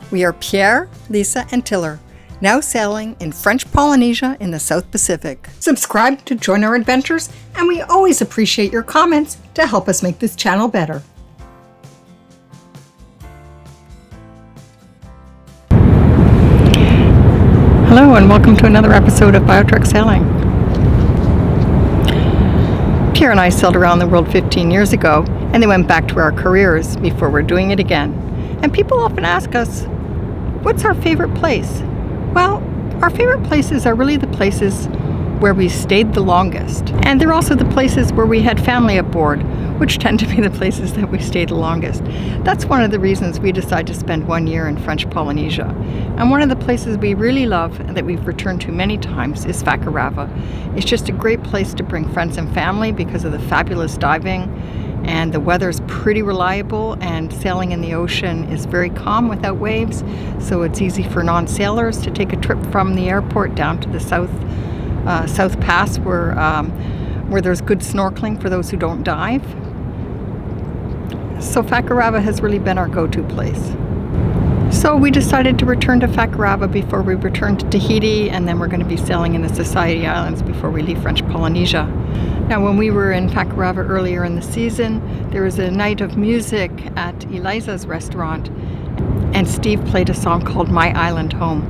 We are Pierre, Lisa, and Tiller, now sailing in French Polynesia in the South Pacific. Subscribe to join our adventures, and we always appreciate your comments to help us make this channel better. Hello, and welcome to another episode of BioTrek Sailing. Pierre and I sailed around the world 15 years ago, and then went back to our careers before we're doing it again. And people often ask us, what's our favorite place? Well, our favorite places are really the places where we stayed the longest. And they're also the places where we had family aboard, which tend to be the places that we stayed the longest. That's one of the reasons we decided to spend 1 year in French Polynesia. And one of the places we really love and that we've returned to many times is Fakarava. It's just a great place to bring friends and family because of the fabulous diving, and the weather's pretty reliable, and sailing in the ocean is very calm without waves, so it's easy for non-sailors to take a trip from the airport down to the South Pass where there's good snorkeling for those who don't dive. So Fakarava has really been our go-to place. So we decided to return to Fakarava before we return to Tahiti, and then we're going to be sailing in the Society Islands before we leave French Polynesia. Now, when we were in Fakarava earlier in the season, there was a night of music at Eliza's restaurant, and Steve played a song called My Island Home.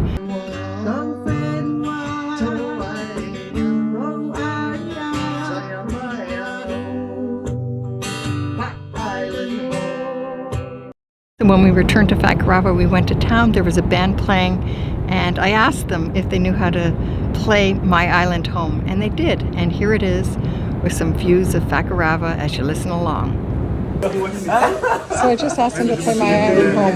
When we returned to Fakarava, we went to town. There was a band playing, and I asked them if they knew how to play My Island Home, and they did. And here it is with some views of Fakarava as you listen along. So I just asked them to play My Island Home.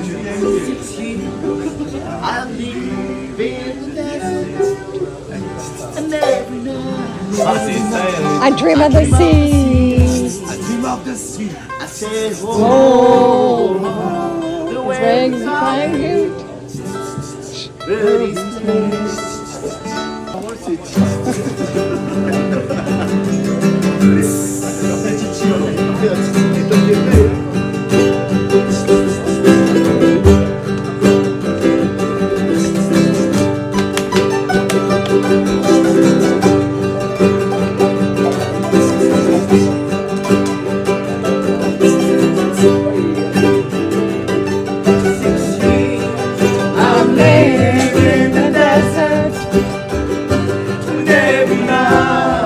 I live in the desert, and every night I dream of the sea. I dream of the sea. I say, oh, the waves are huge. Birdies I'm living in the desert, and every night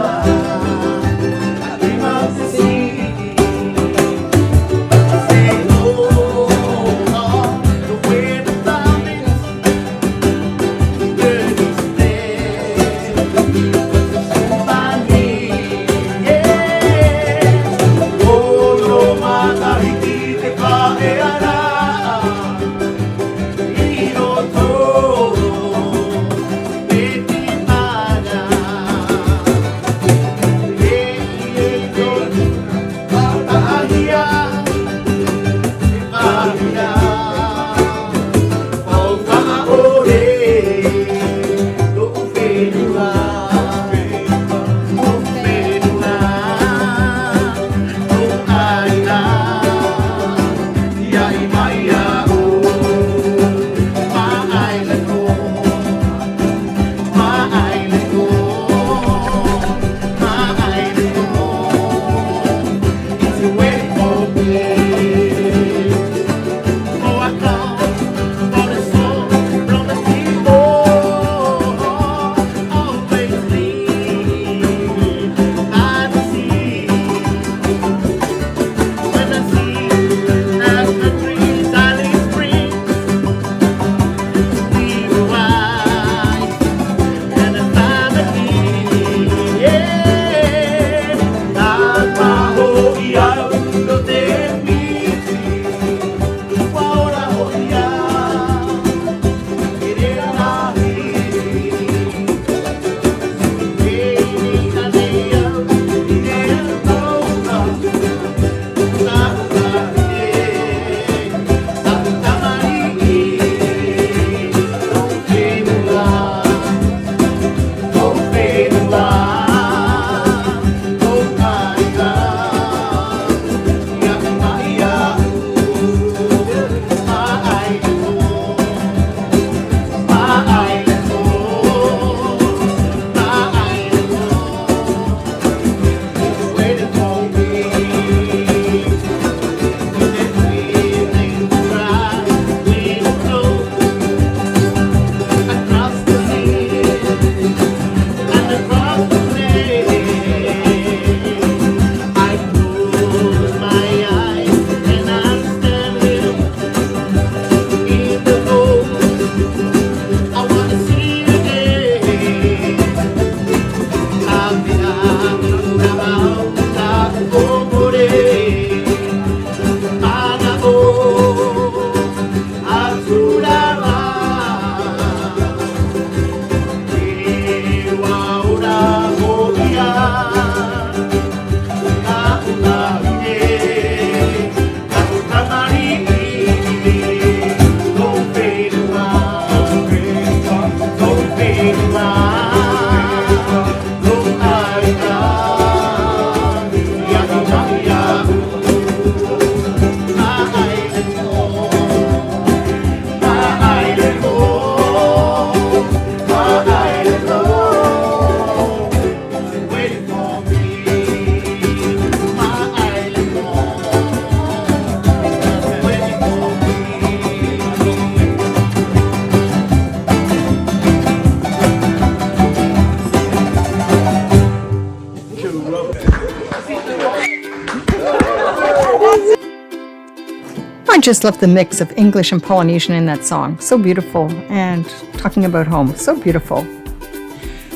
just love the mix of English and Polynesian in that song. So beautiful. And talking about home. So beautiful.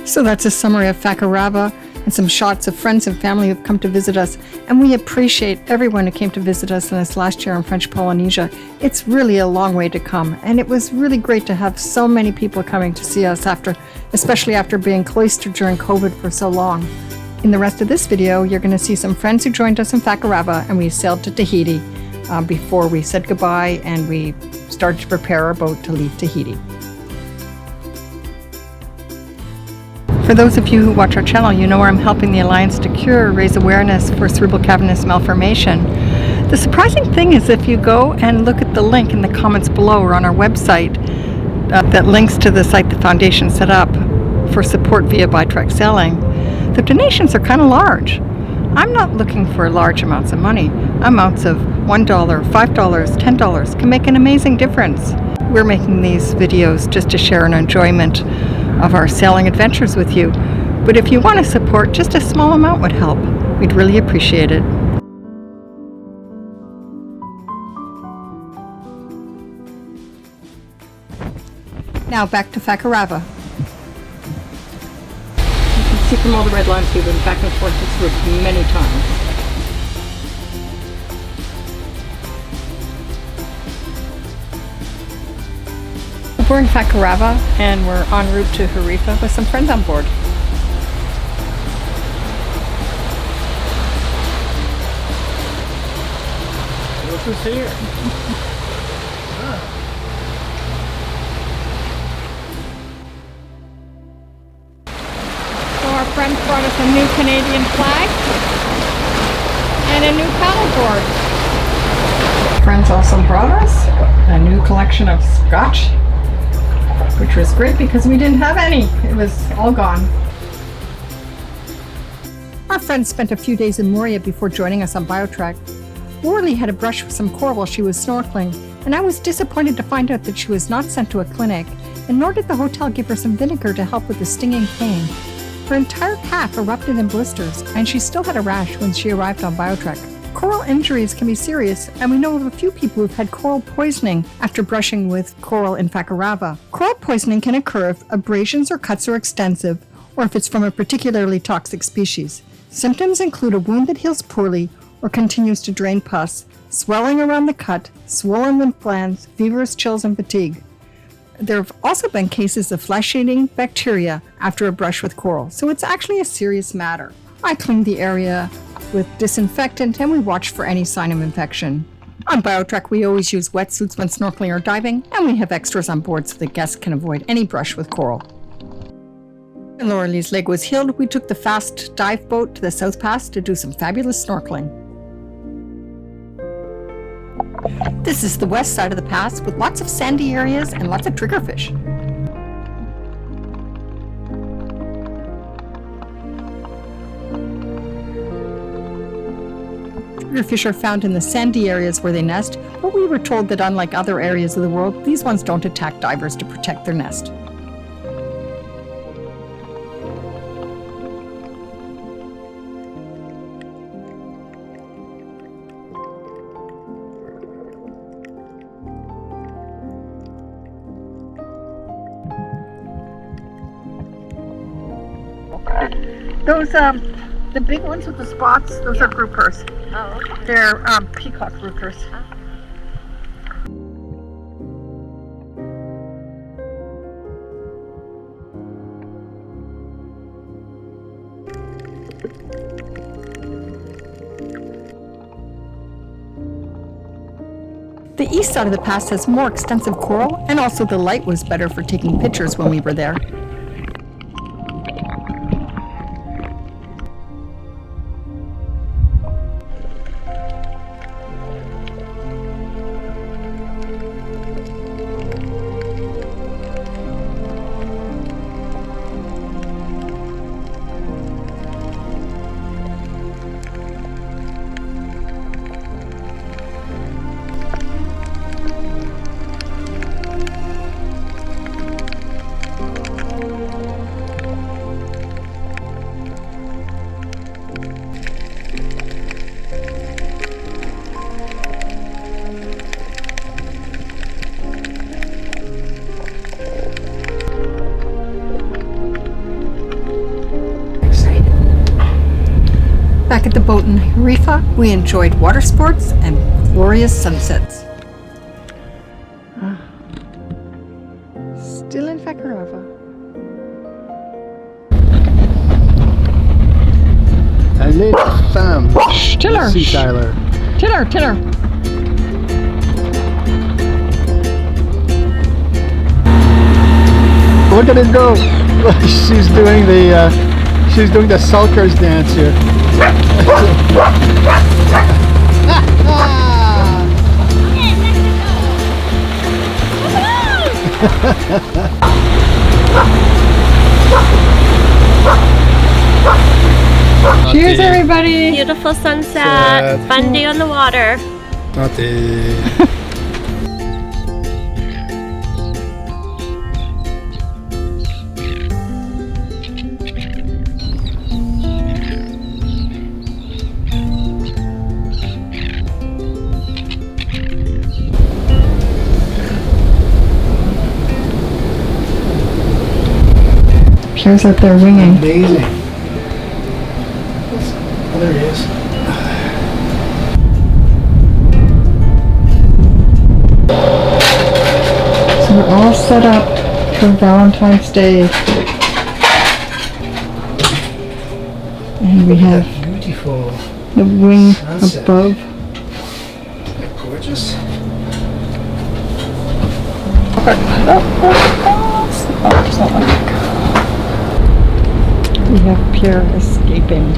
So that's a summary of Fakarava and some shots of friends and family who've come to visit us. And we appreciate everyone who came to visit us in this last year in French Polynesia. It's really a long way to come. And it was really great to have so many people coming to see us especially after being cloistered during COVID for so long. In the rest of this video, you're going to see some friends who joined us in Fakarava, and we sailed to Tahiti before we said goodbye and we started to prepare our boat to leave Tahiti. For those of you who watch our channel, you know I'm helping the Alliance to Cure raise awareness for cerebral cavernous malformation. The surprising thing is if you go and look at the link in the comments below or on our website that links to the site the Foundation set up for support via bi-track sailing, the donations are kind of large. I'm not looking for large amounts of money. Amounts of $1, $5, $10 can make an amazing difference. We're making these videos just to share an enjoyment of our sailing adventures with you. But if you want to support, just a small amount would help. We'd really appreciate it. Now back to Fakarava. You can see from all the red lines we've been back and forth this route many times. We're in Fakarava and we're en route to Harifa with some friends on board. Look who's here. So our friends brought us a new Canadian flag and a new paddleboard. Friends also brought us a new collection of scotch, which was great because we didn't have any. It was all gone. Our friends spent a few days in Moria before joining us on BioTrack. Worley had a brush with some coral while she was snorkeling, and I was disappointed to find out that she was not sent to a clinic, and nor did the hotel give her some vinegar to help with the stinging pain. Her entire calf erupted in blisters, and she still had a rash when she arrived on BioTrack. Coral injuries can be serious, and we know of a few people who've had coral poisoning after brushing with coral in Fakarava. Coral poisoning can occur if abrasions or cuts are extensive, or if it's from a particularly toxic species. Symptoms include a wound that heals poorly or continues to drain pus, swelling around the cut, swollen lymph glands, fevers, chills, and fatigue. There have also been cases of flesh-eating bacteria after a brush with coral, so it's actually a serious matter. I cleaned the area with disinfectant and we watch for any sign of infection. On BioTrack, we always use wetsuits when snorkeling or diving, and we have extras on board so the guests can avoid any brush with coral. When Laurelie's leg was healed, we took the fast dive boat to the South Pass to do some fabulous snorkeling. This is the west side of the pass with lots of sandy areas and lots of triggerfish. Triggerfish are found in the sandy areas where they nest, but we were told that unlike other areas of the world, these ones don't attack divers to protect their nest. Those, the big ones with the spots, those are groupers. Oh, okay. They're peacock groupers. The east side of the pass has more extensive coral, and also the light was better for taking pictures when we were there. Back at the boat in Harifa, we enjoyed water sports and glorious sunsets. Still in Fakarava. Allez, femme. Tiller. Merci, Tyler. Tiller, tiller. Look at it go. She's doing the sulkers dance here. Cheers, everybody. Beautiful sunset, fun day on the water. Pierre's out there winging. Amazing. Oh, there he is. So we're all set up for Valentine's Day. And we have Beautiful. the wing Sunset. above. Gorgeous. We have Pierre escaping.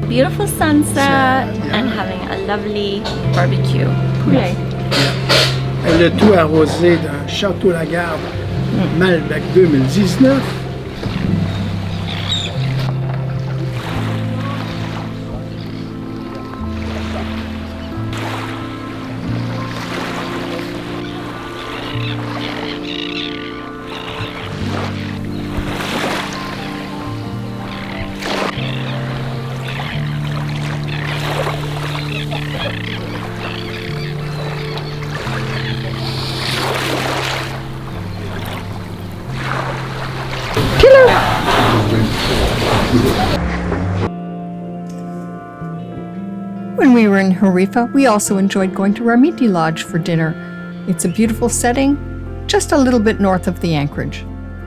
Beautiful sunset and having a lovely barbecue. Poulet. Le tout arrosé d'un Château-Lagarde Malbec 2019. When we were in Harifa, we also enjoyed going to Romantique Lodge for dinner. It's a beautiful setting, just a little bit north of the anchorage.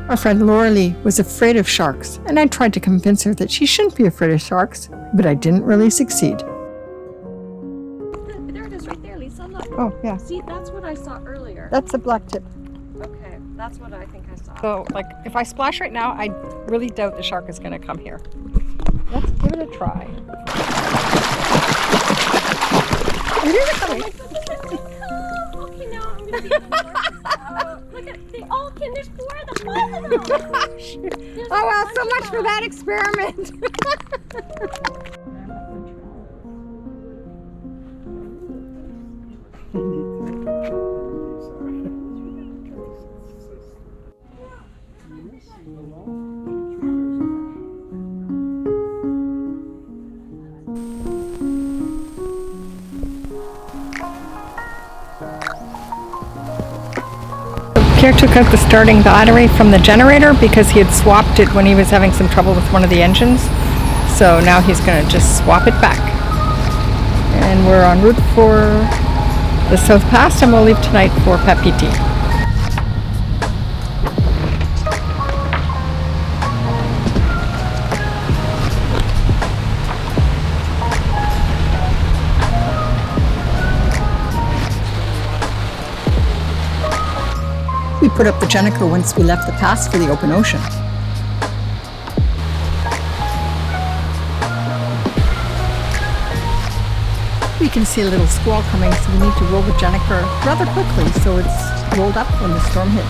Our friend Laura Lee was afraid of sharks, and I tried to convince her that she shouldn't be afraid of sharks, but I didn't really succeed. There it is right there, Lisa. Look. Oh, yeah. See, that's what I saw earlier. That's a black tip. Okay, that's what I think I saw. So, like, if I splash right now, I really doubt the shark is going to come here. Let's give it a try. It is coming. Okay, now I'm gonna be look at they all can. There's 4 of them. 5 of them. Oh well, so much for that experiment. Pierre took out the starting battery from the generator because he had swapped it when he was having some trouble with one of the engines. So now he's going to just swap it back. And we're en route for the South Pass, and we'll leave tonight for Papeete. We put up the Jennifer once we left the pass for the open ocean. We can see a little squall coming, so we need to roll the Jennifer rather quickly so it's rolled up when the storm hits.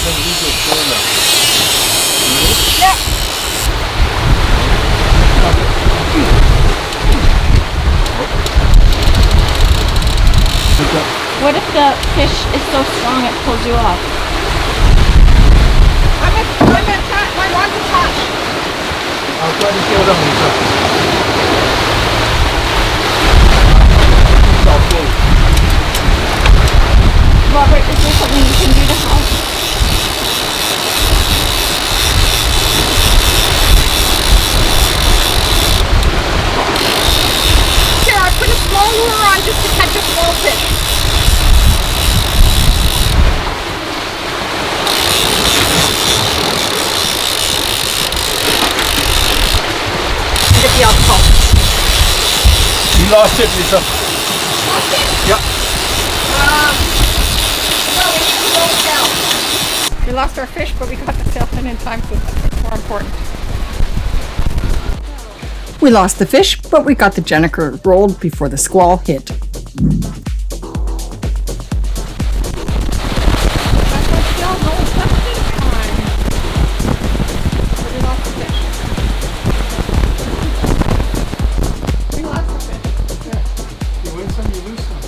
What if the fish is so strong it pulls you off? My rod's attached. Robert, is there something you can do to help? Here, I put a small lure on just to catch a small fish. Get the alcohol. You lost it, Lisa. Lost it? Yeah. No, we need to roll it down. We lost our fish, but we got the sail in time, so that's more important. We lost the fish, but we got the Jennifer rolled before the squall hit. You win some, you lose some.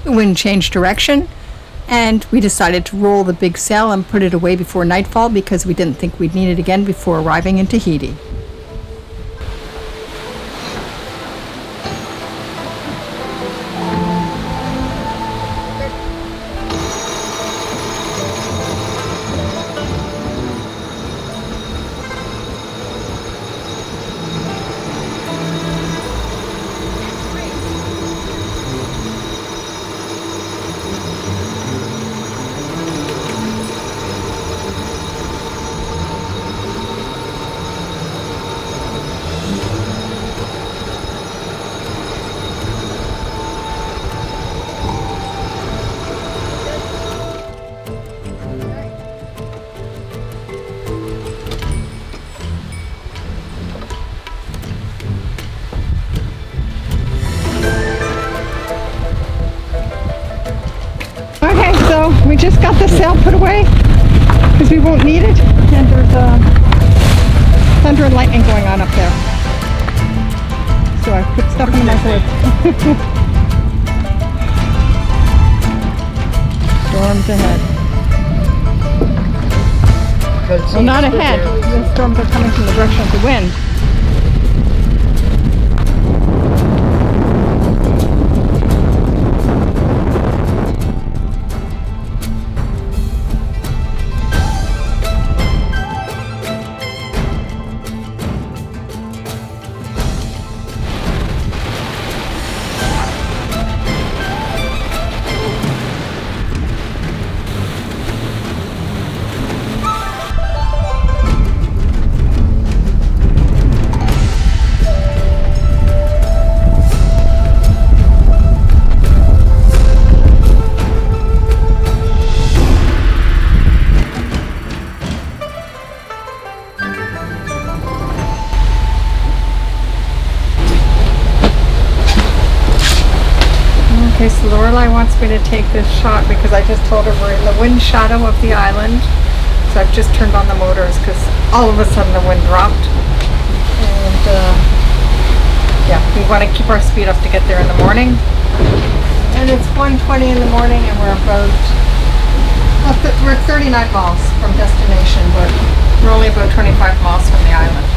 The wind changed direction, and we decided to roll the big sail and put it away before nightfall because we didn't think we'd need it again before arriving in Tahiti. Okay, so we just got the sail put away because we won't need it, and there's thunder and lightning going on up there. So I put stuff in my hood. Storms ahead. Well, not ahead. The storms are coming from the direction of the wind. Okay, so Lorelai wants me to take this shot because I just told her we're in the wind shadow of the island. So I've just turned on the motors because all of a sudden the wind dropped. And yeah, we want to keep our speed up to get there in the morning. And it's 1:20 in the morning and we're we're 39 miles from destination, but we're only about 25 miles from the island.